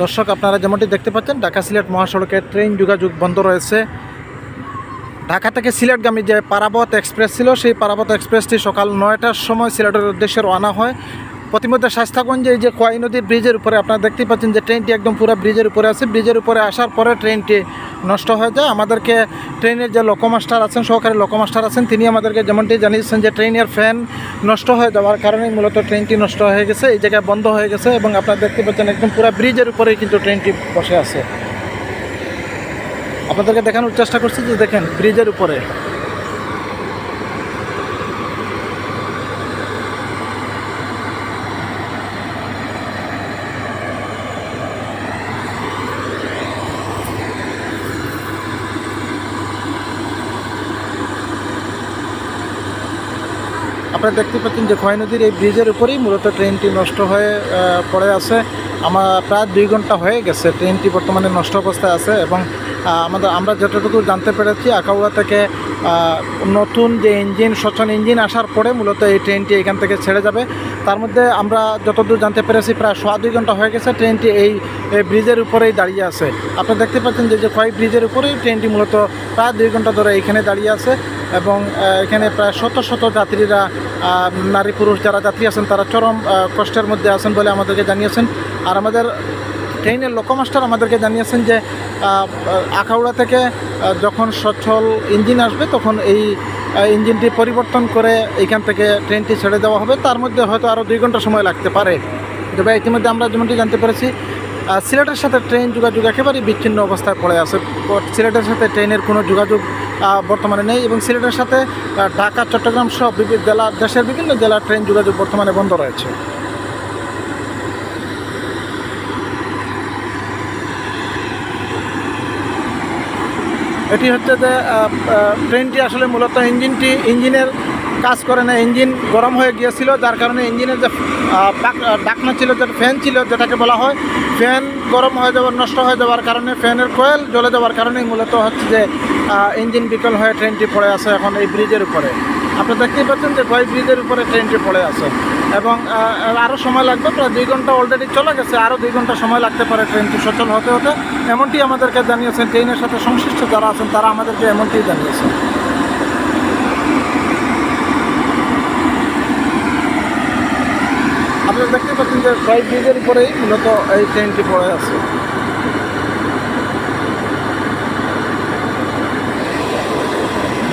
দর্শক, আপনারা যেমনটি দেখতে পাচ্ছেন, ঢাকা সিলেট মহাসড়কের ট্রেন যোগাযোগ বন্ধ রয়েছে। ঢাকা থেকে সিলেটগামী যে পারাবত এক্সপ্রেস ছিল, সেই পারাবত এক্সপ্রেসটি সকাল 9টার সময় সিলেটের উদ্দেশ্যে রওনা হয়। প্রতিমধ্যে শায়েস্তাগঞ্জে এই যে খোয়াই নদীর ব্রিজের উপরে আপনারা দেখতেই পাচ্ছেন যে ট্রেনটি একদম পুরো ব্রিজের উপরে আছে। ব্রিজের উপরে আসার পরে ট্রেনটি নষ্ট হয়ে যায়। আমাদেরকে ট্রেনের যে লোকোমাস্টার আছেন, সহকারী লোকোমাস্টার আছেন, তিনি আমাদেরকে যেমনটি জানিয়েছেন যে ট্রেনের ফ্যান নষ্ট হয়ে যাওয়ার কারণে মূলত ট্রেনটি নষ্ট হয়ে গেছে, এই জায়গায় বন্ধ হয়ে গেছে। এবং আপনারা দেখতে পাচ্ছেন একদম পুরো ব্রিজের উপরেই কিন্তু ট্রেনটি বসে আছে। আপনাদেরকে দেখানোর চেষ্টা করছি যে দেখেন ব্রিজের উপরে। আপনারা দেখতে পাচ্ছেন যে খোয়াই নদীর এই ব্রিজের উপরেই মূলত ট্রেনটি নষ্ট হয়ে পড়ে আছে। আমার প্রায় 2 ঘন্টা হয়ে গেছে ট্রেনটি বর্তমানে নষ্ট অবস্থায় আছে। এবং আমরা যতটুকু জানতে পেরেছি, আখাউড়া থেকে নতুন যে ইঞ্জিন, স্বচ্ছন ইঞ্জিন আসার পরে মূলত এই ট্রেনটি এখান থেকে ছেড়ে যাবে। তার মধ্যে আমরা যতদূর জানতে পেরেছি প্রায় 2.25 ঘন্টা হয়ে গেছে ট্রেনটি এই ব্রিজের উপরেই দাঁড়িয়ে আছে। আপনারা দেখতে পাচ্ছেন যে খোয়াই ব্রিজের উপরেই ট্রেনটি মূলত প্রায় 2 ঘন্টা ধরে এখানে দাঁড়িয়ে আছে। এবং এখানে প্রায় শত শত যাত্রীরা, নারী পুরুষ যারা যাত্রী আছেন, তারা চরম কষ্টের মধ্যে আছেন বলে আমাদেরকে জানিয়েছেন। আর আমাদের ট্রেনের লোকোমাস্টার আমাদেরকে জানিয়েছেন যে আখাউড়া থেকে যখন সচ্ছল ইঞ্জিন আসবে তখন এই ইঞ্জিনটি পরিবর্তন করে এইখান থেকে ট্রেনটি ছেড়ে দেওয়া হবে। তার মধ্যে হয়তো আরও 2 ঘন্টা সময় লাগতে পারে। তবে ইতিমধ্যে আমরা যেমনটি জানতে পেরেছি, সিলেটের সাথে ট্রেন যোগাযোগ একেবারেই বিচ্ছিন্ন অবস্থায় পড়ে আছে। সিলেটের সাথে ট্রেনের কোনো যোগাযোগ বর্তমানে নেই। এবং সিলেটের সাথে ঢাকা, চট্টগ্রাম সহ জেলা, দেশের বিভিন্ন জেলার ট্রেন যোগাযোগ বর্তমানে বন্ধ রয়েছে। এটি হচ্ছে যে ট্রেনটি আসলে মূলত ইঞ্জিনের কাজ করে না। ইঞ্জিন গরম হয়ে গিয়েছিল, যার কারণে ইঞ্জিনের যে ডাকনা ছিল, যে ফ্যান ছিল, যেটাকে বলা হয়, ফ্যান গরম হয়ে যাওয়ার, নষ্ট হয়ে যাওয়ার কারণে, ফ্যানের কয়েল জ্বলে যাওয়ার কারণেই মূলত হচ্ছে যে ইঞ্জিন বিকল হয়ে ট্রেনটি পড়ে আছে এখন এই ব্রিজের উপরে। আপনারা দেখতেই পাচ্ছেন যে খোয়াই ব্রিজের উপরে ট্রেনটি পড়ে আছে। এবং আরও সময় লাগবে, প্রায় 2 ঘন্টা অলরেডি চলে গেছে, আরও 2 ঘন্টা সময় লাগতে পারে ট্রেনটি সচল হতে হতে। এমনটি আমাদেরকে জানিয়েছেন ট্রেনের সাথে সংশ্লিষ্ট যারা আছেন, তারা আমাদেরকে এমনটি জানিয়েছেন। আপনারা দেখতে পাচ্ছেন যে খোয়াই ব্রিজের উপরেই মূলত এই ট্রেনটি পড়ে আছে।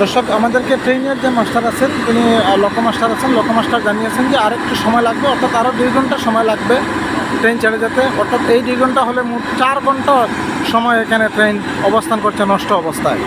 দর্শক, আমাদেরকে ট্রেনের যে মাস্টার আছেন, তিনি লোকোমাস্টার জানিয়েছেন যে আরেকটু সময় লাগবে, অর্থাৎ আরও 2 ঘন্টা সময় লাগবে ট্রেন ছেড়ে যেতে। অর্থাৎ এই 2 ঘন্টা হলে মোট 4 ঘন্টা সময় এখানে ট্রেন অবস্থান করছে নষ্ট অবস্থায়।